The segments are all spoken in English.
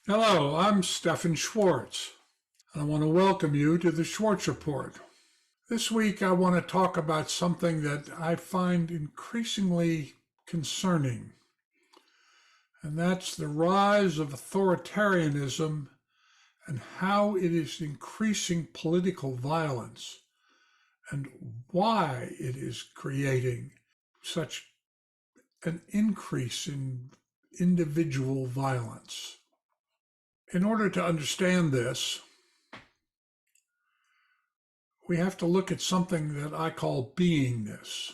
Hello, I'm Stephan Schwartz, and I want to welcome you to the Schwartz Report. This week, I want to talk about something that I find increasingly concerning, and that's the rise of authoritarianism and how it is increasing political violence and why it is creating such an increase in individual violence. In order to understand this, we have to look at something that I call beingness.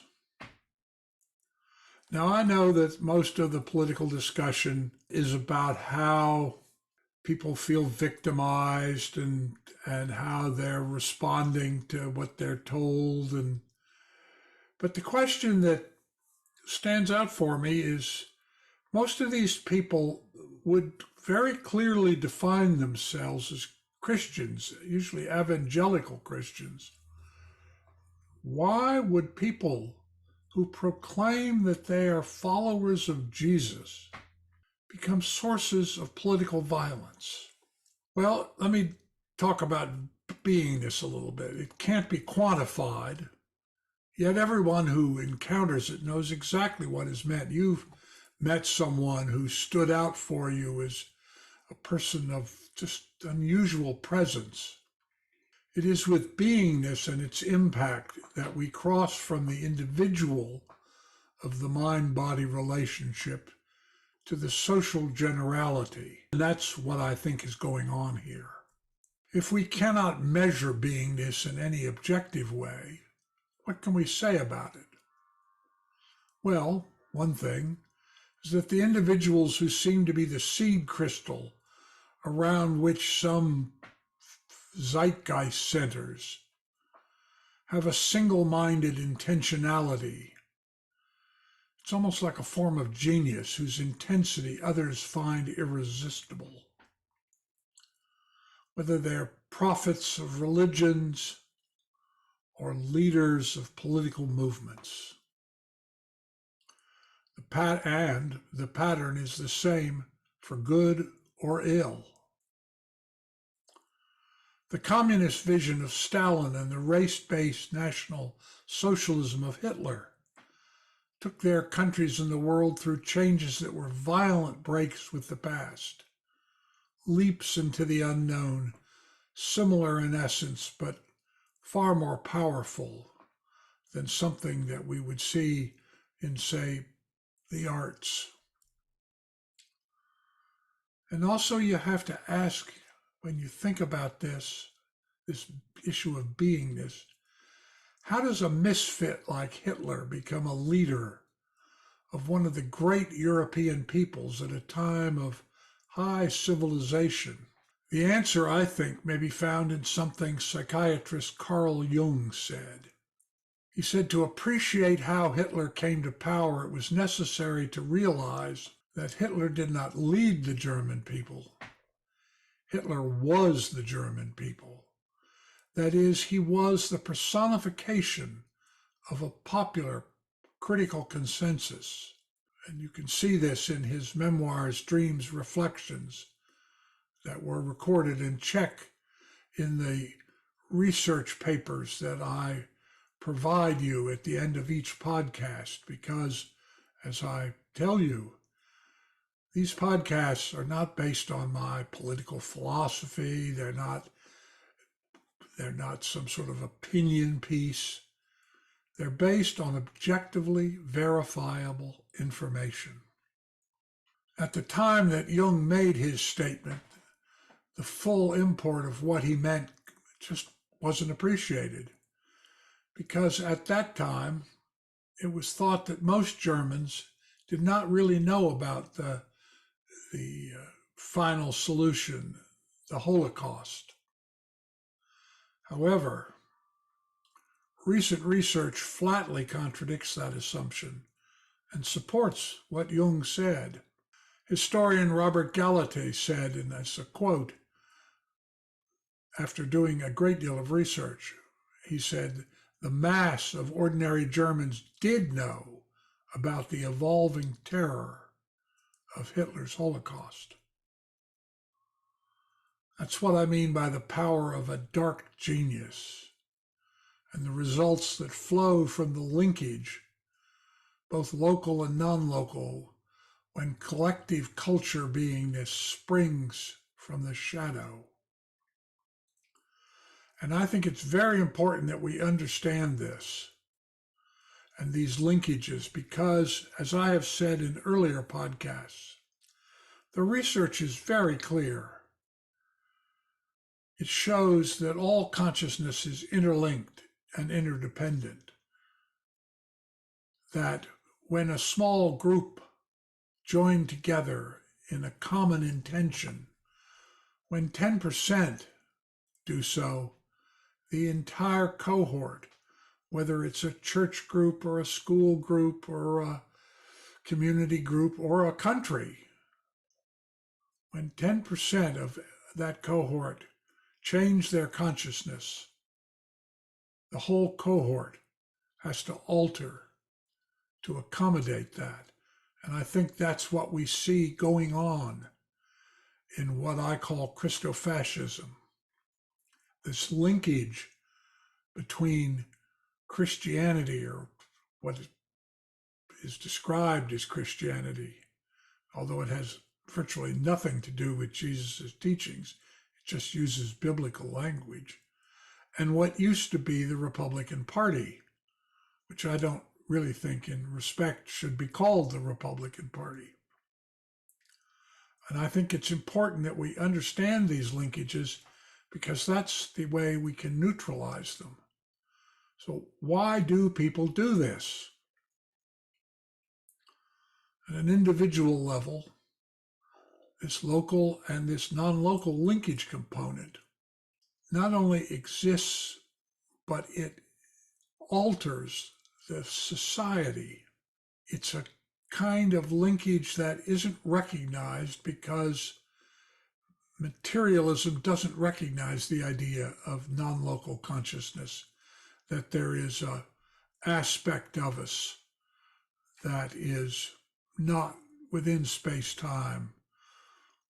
Now, I know that most of the political discussion is about how people feel victimized and how they're responding to what they're told. But the question that stands out for me is most of these people would very clearly define themselves as Christians, usually evangelical Christians. Why would people who proclaim that they are followers of Jesus become sources of political violence? Well, let me talk about beingness a little bit. It can't be quantified, yet everyone who encounters it knows exactly what is meant. You've met someone who stood out for you as a person of just unusual presence. It is with beingness and its impact that we cross from the individual of the mind-body relationship to the social generality. And that's what I think is going on here. If we cannot measure beingness in any objective way, what can we say about it? Well, one thing is that the individuals who seem to be the seed crystal around which some zeitgeist centers have a single-minded intentionality. It's almost like a form of genius whose intensity others find irresistible. Whether they're prophets of religions or leaders of political movements. The pattern is the same for good or ill. The communist vision of Stalin and the race-based National Socialism of Hitler took their countries and the world through changes that were violent breaks with the past, leaps into the unknown, similar in essence, but far more powerful than something that we would see in, say, the arts. And also you have to ask, when you think about this issue of beingness, how does a misfit like Hitler become a leader of one of the great European peoples at a time of high civilization? The answer, I think, may be found in something psychiatrist Carl Jung said. He said to appreciate how Hitler came to power, it was necessary to realize that Hitler did not lead the German people. Hitler was the German people. That is, he was the personification of a popular critical consensus. And you can see this in his memoirs, Dreams, Reflections, that were recorded and check in the research papers that I provide you at the end of each podcast, because, as I tell you, these podcasts are not based on my political philosophy. They're not some sort of opinion piece. They're based on objectively verifiable information. At the time that Jung made his statement, the full import of what he meant just wasn't appreciated, because at that time, it was thought that most Germans did not really know about the final solution, the Holocaust. However, recent research flatly contradicts that assumption and supports what Jung said. Historian Robert Gallaty said, and that's a quote, after doing a great deal of research, he said, the mass of ordinary Germans did know about the evolving terror of Hitler's Holocaust. That's what I mean by the power of a dark genius and the results that flow from the linkage, both local and non-local, when collective culture beingness springs from the shadow. And I think it's very important that we understand this and these linkages because, as I have said in earlier podcasts, the research is very clear. It shows that all consciousness is interlinked and interdependent. That when a small group join together in a common intention, when 10% do so, the entire cohort, whether it's a church group or a school group or a community group or a country, when 10% of that cohort change their consciousness, the whole cohort has to alter to accommodate that. And I think that's what we see going on in what I call Christofascism. This linkage between Christianity, or what is described as Christianity, although it has virtually nothing to do with Jesus' teachings, it just uses biblical language, and what used to be the Republican Party, which I don't really think in respect should be called the Republican Party. And I think it's important that we understand these linkages because that's the way we can neutralize them. So why do people do this? At an individual level, this local and this non-local linkage component not only exists, but it alters the society. It's a kind of linkage that isn't recognized because materialism doesn't recognize the idea of non-local consciousness, that there is an aspect of us that is not within space-time.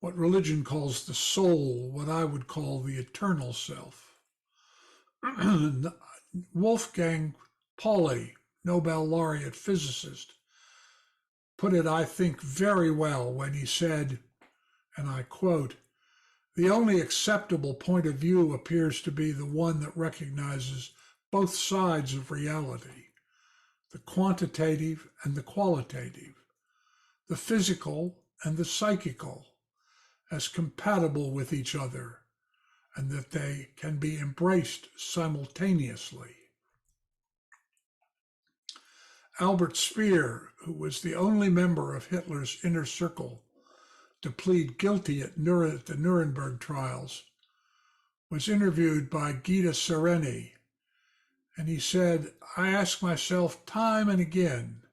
What religion calls the soul, what I would call the eternal self. Wolfgang Pauli, Nobel laureate physicist, put it, I think, very well when he said, and I quote, "The only acceptable point of view appears to be the one that recognizes both sides of reality, the quantitative and the qualitative, the physical and the psychical, as compatible with each other, and that they can be embraced simultaneously." Albert Speer, who was the only member of Hitler's inner circle to plead guilty at the Nuremberg trials, was interviewed by Gita Sereni, and he said, "I ask myself time and again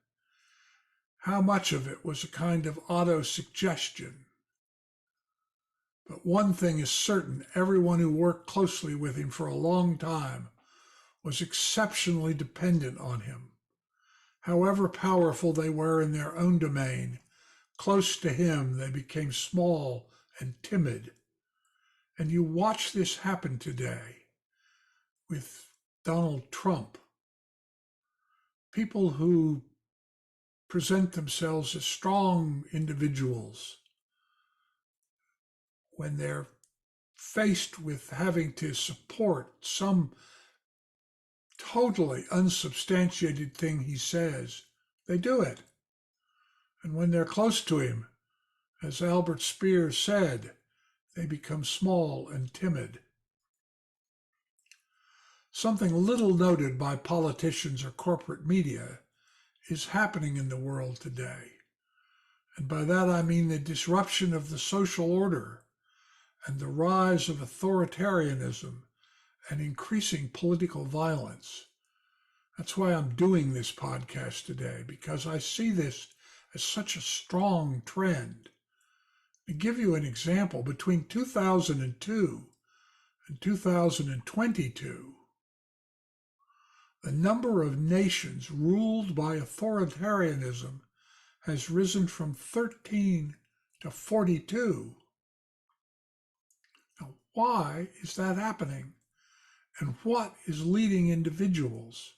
how much of it was a kind of auto-suggestion. But one thing is certain, everyone who worked closely with him for a long time was exceptionally dependent on him. However powerful they were in their own domain, close to him they became small and timid. And you watch this happen today with Donald Trump. People who present themselves as strong individuals, when they're faced with having to support some totally unsubstantiated thing he says, they do it. And when they're close to him, as Albert Speer said, they become small and timid. Something little noted by politicians or corporate media is happening in the world today. And by that I mean the disruption of the social order and the rise of authoritarianism and increasing political violence. That's why I'm doing this podcast today, because I see this as such a strong trend. To give you an example, between 2002 and 2022, the number of nations ruled by authoritarianism has risen from 13 to 42. Now, why is that happening? And what is leading individuals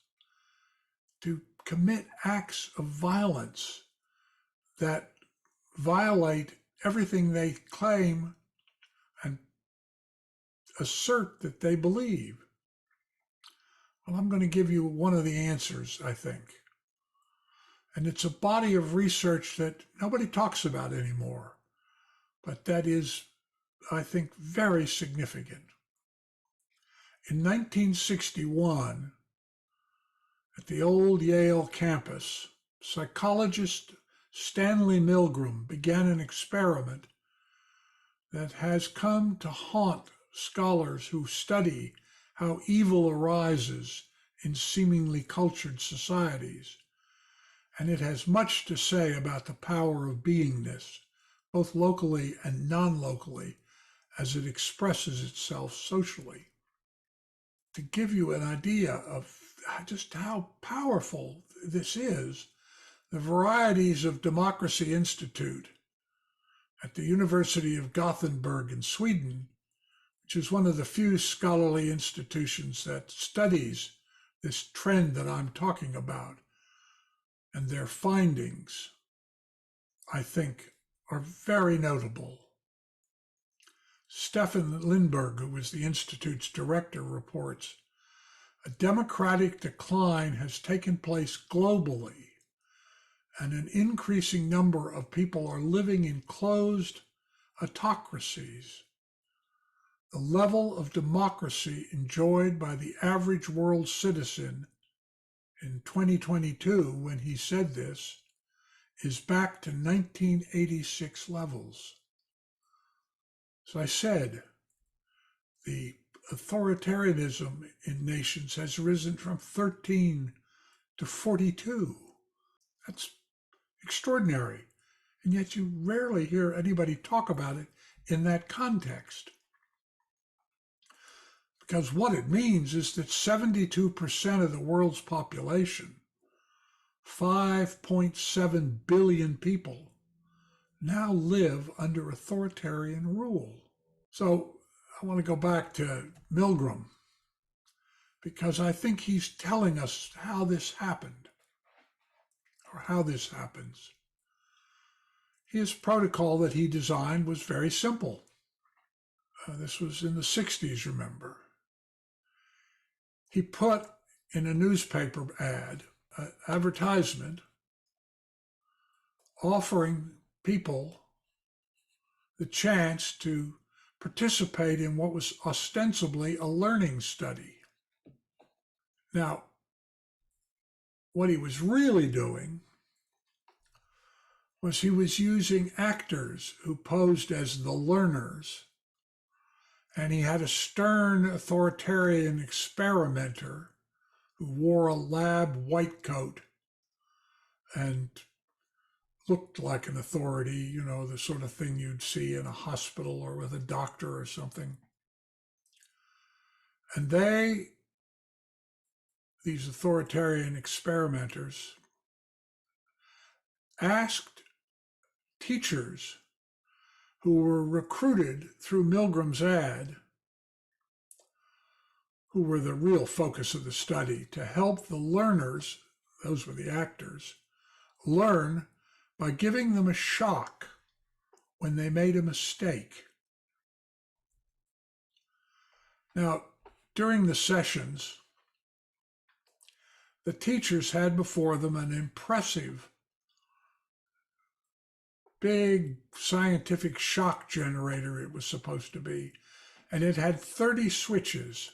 to commit acts of violence that violate everything they claim and assert that they believe? Well, I'm going to give you one of the answers, I think. And it's a body of research that nobody talks about anymore, but that is, I think, very significant. In 1961, at the old Yale campus, psychologist Stanley Milgram began an experiment that has come to haunt scholars who study how evil arises in seemingly cultured societies. And it has much to say about the power of beingness, both locally and non-locally, as it expresses itself socially. To give you an idea of just how powerful this is, the Varieties of Democracy Institute at the University of Gothenburg in Sweden, which is one of the few scholarly institutions that studies this trend that I'm talking about, and their findings, I think, are very notable. Stephan Lindberg, who was the Institute's director, reports, a democratic decline has taken place globally, and an increasing number of people are living in closed autocracies. The level of democracy enjoyed by the average world citizen in 2022, when he said this, is back to 1986 levels. So I said, the authoritarianism in nations has risen from 13 to 42. That's extraordinary. And yet you rarely hear anybody talk about it in that context. Because what it means is that 72% of the world's population, 5.7 billion people, now live under authoritarian rule. So I want to go back to Milgram, because I think he's telling us how this happened, or how this happens. His protocol that he designed was very simple. This was in the 60s, remember. He put in a newspaper ad, an advertisement, offering people the chance to participate in what was ostensibly a learning study. Now, what he was really doing was he was using actors who posed as the learners, and he had a stern authoritarian experimenter who wore a lab white coat and looked like an authority, you know, the sort of thing you'd see in a hospital or with a doctor or something. And these authoritarian experimenters, asked teachers who were recruited through Milgram's ad, who were the real focus of the study, to help the learners, those were the actors, learn by giving them a shock when they made a mistake. Now, during the sessions, the teachers had before them an impressive, big scientific shock generator, it was supposed to be, and it had 30 switches,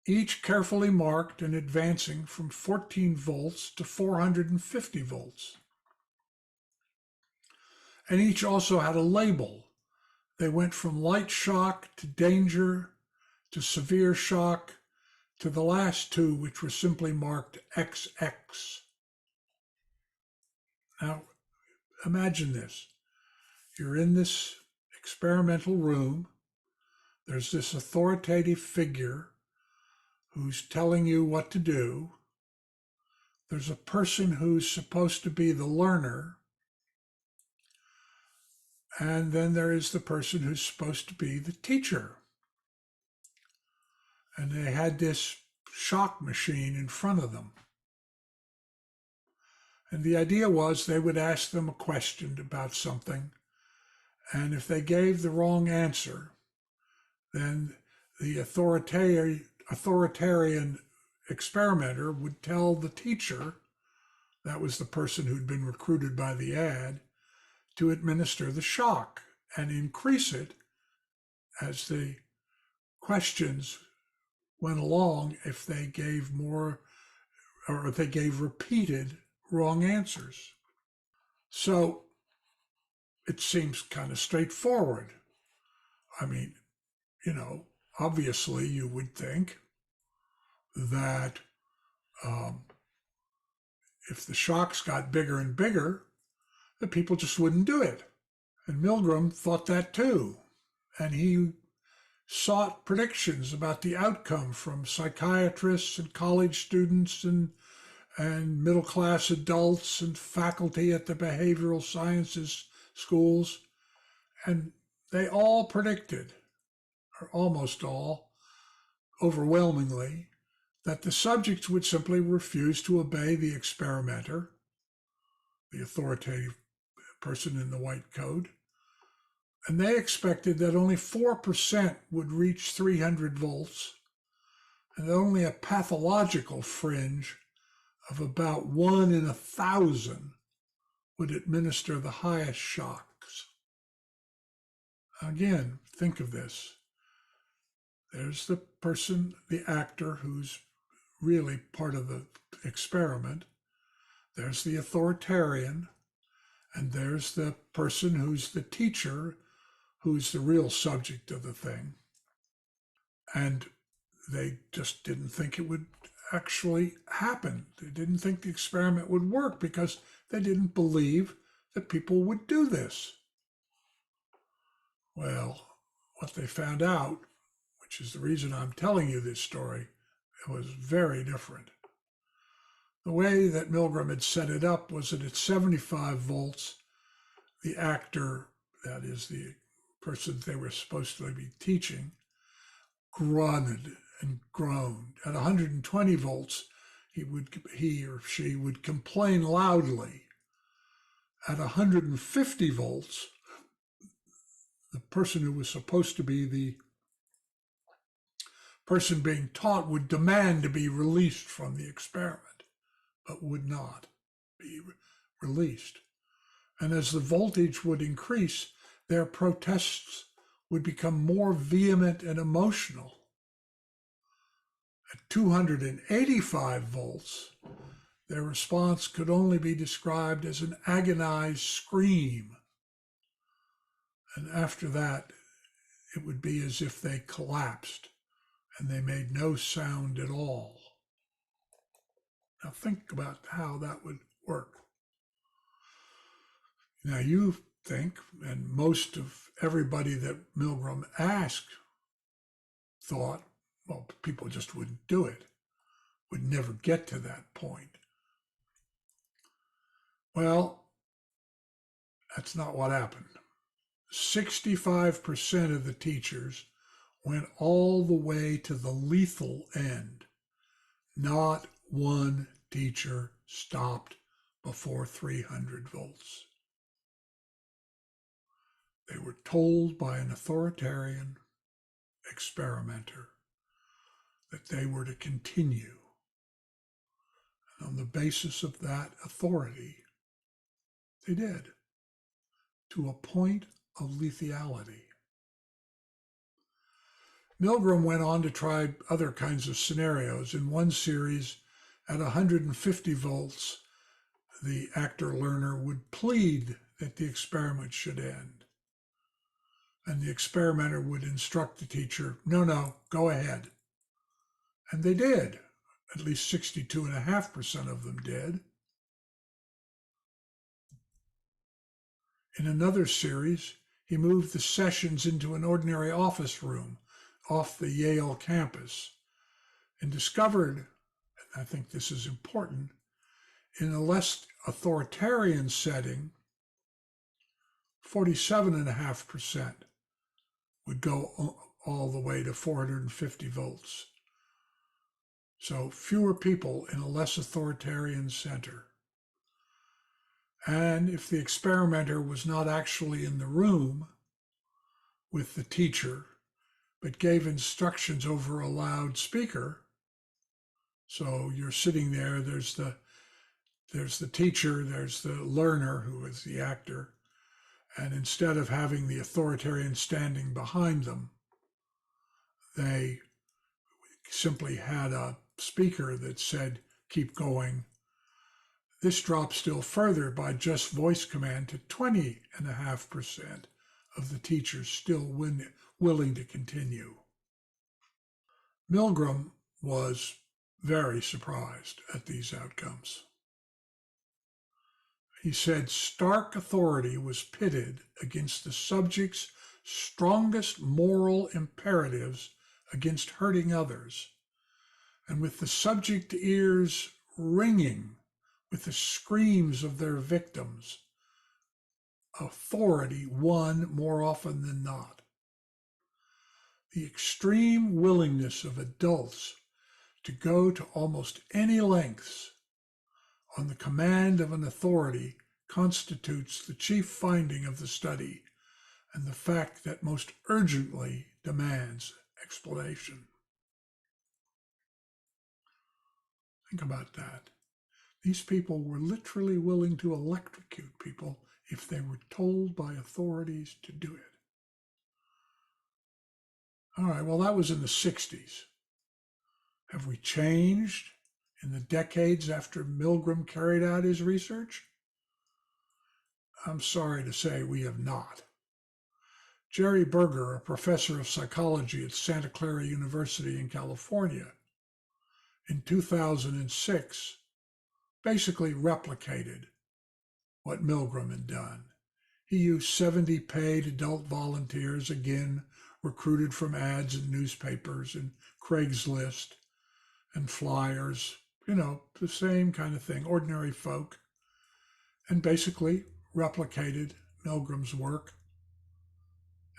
each carefully marked and advancing from 14 volts to 450 volts. And each also had a label. They went from light shock to danger to severe shock to the last two, which were simply marked XX. Now, imagine this. You're in this experimental room. There's this authoritative figure who's telling you what to do. There's a person who's supposed to be the learner. And then there is the person who's supposed to be the teacher. And they had this shock machine in front of them. And the idea was they would ask them a question about something. And if they gave the wrong answer, then the authoritarian experimenter would tell the teacher, that was the person who'd been recruited by the ad, to administer the shock and increase it as the questions went along if they gave more or if they gave repeated wrong answers. So it seems kind of straightforward. I mean, obviously you would think that if the shocks got bigger and bigger, the people just wouldn't do it. And Milgram thought that too. And he sought predictions about the outcome from psychiatrists and college students and middle-class adults and faculty at the behavioral sciences schools. And they all predicted, or almost all, overwhelmingly, that the subjects would simply refuse to obey the experimenter, the authoritative person in the white coat, and they expected that only 4% would reach 300 volts, and that only a pathological fringe of about 1 in 1,000 would administer the highest shocks. Again, think of this. There's the person, the actor, who's really part of the experiment. There's the authoritarian, and there's the person who's the teacher, who's the real subject of the thing. And they just didn't think it would actually happen. They didn't think the experiment would work because they didn't believe that people would do this. Well, what they found out, which is the reason I'm telling you this story, it was very different. The way that Milgram had set it up was that at 75 volts, the actor, that is the person they were supposed to be teaching, grunted and groaned. At 120 volts, he or she would complain loudly. At 150 volts, the person who was supposed to be the person being taught would demand to be released from the experiment, but would not be released. And as the voltage would increase, their protests would become more vehement and emotional. At 285 volts, their response could only be described as an agonized scream. And after that, it would be as if they collapsed and they made no sound at all. Now think about how that would work. Now you think, and most of everybody that Milgram asked thought, well, people just wouldn't do it, would never get to that point. Well, that's not what happened. 65% of the teachers went all the way to the lethal end. Not one teacher stopped before 300 volts. They were told by an authoritarian experimenter that they were to continue. And on the basis of that authority, they did, to a point of lethality. Milgram went on to try other kinds of scenarios. In one series, at 150 volts, the actor-learner would plead that the experiment should end. And the experimenter would instruct the teacher, no, go ahead. And they did. At least 62.5% of them did. In another series, he moved the sessions into an ordinary office room off the Yale campus and discovered, and I think this is important, in a less authoritarian setting, 47.5% would go all the way to 450 volts. So fewer people in a less authoritarian center. And if the experimenter was not actually in the room with the teacher, but gave instructions over a loudspeaker, so you're sitting there, there's the teacher, there's the learner who is the actor, and instead of having the authoritarian standing behind them, they simply had a speaker that said, keep going. This dropped still further by just voice command to 20.5% of the teachers still willing to continue. Milgram was very surprised at these outcomes. He said stark authority was pitted against the subject's strongest moral imperatives against hurting others, and with the subject ears ringing with the screams of their victims, authority won more often than not. The extreme willingness of adults to go to almost any lengths on the command of an authority constitutes the chief finding of the study and the fact that most urgently demands explanation. Think about that. These people were literally willing to electrocute people if they were told by authorities to do it. All right, well, that was in the 60s. Have we changed in the decades after Milgram carried out his research? I'm sorry to say we have not. Jerry Berger, a professor of psychology at Santa Clara University in California, in 2006, basically replicated what Milgram had done. He used 70 paid adult volunteers, again, recruited from ads in newspapers and Craigslist and flyers, the same kind of thing, ordinary folk, and basically replicated Milgram's work.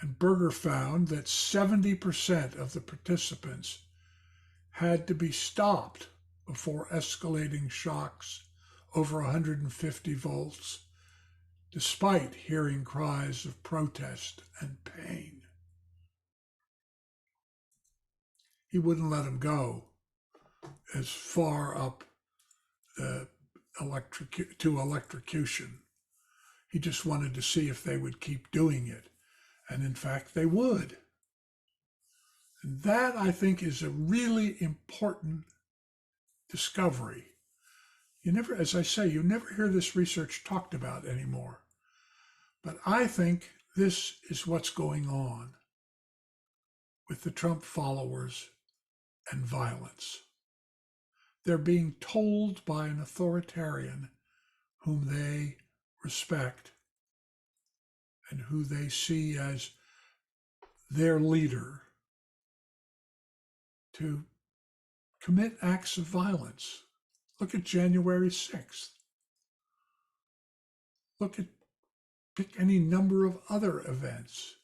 And Berger found that 70% of the participants had to be stopped before escalating shocks over 150 volts, despite hearing cries of protest and pain. He wouldn't let them go as far up to electrocution. He just wanted to see if they would keep doing it. And in fact, they would. And that, I think, is a really important discovery. As I say, you never hear this research talked about anymore. But I think this is what's going on with the Trump followers and violence. They're being told by an authoritarian whom they respect and who they see as their leader to commit acts of violence. Look at January 6th. Pick any number of other events.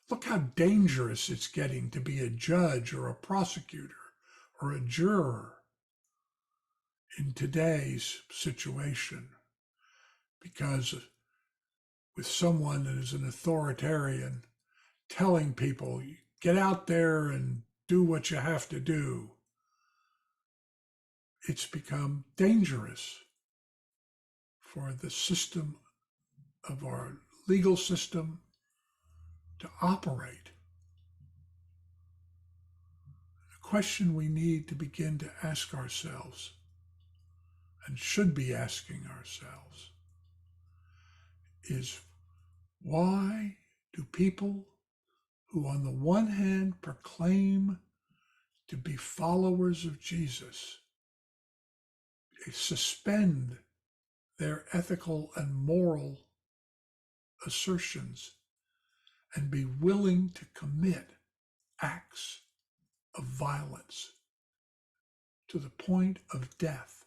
Look how dangerous it's getting to be a judge or a prosecutor or a juror in today's situation. Because with someone that is an authoritarian telling people, get out there and do what you have to do, it's become dangerous for the system of our legal system to operate. The question we need to begin to ask ourselves, and should be asking ourselves, is why do people who on the one hand proclaim to be followers of Jesus suspend their ethical and moral assertions and be willing to commit acts of violence to the point of death?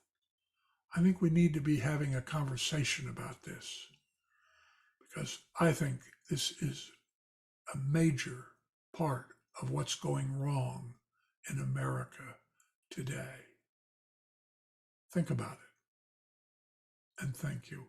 I think we need to be having a conversation about this, because I think this is a major part of what's going wrong in America today. Think about it, and thank you.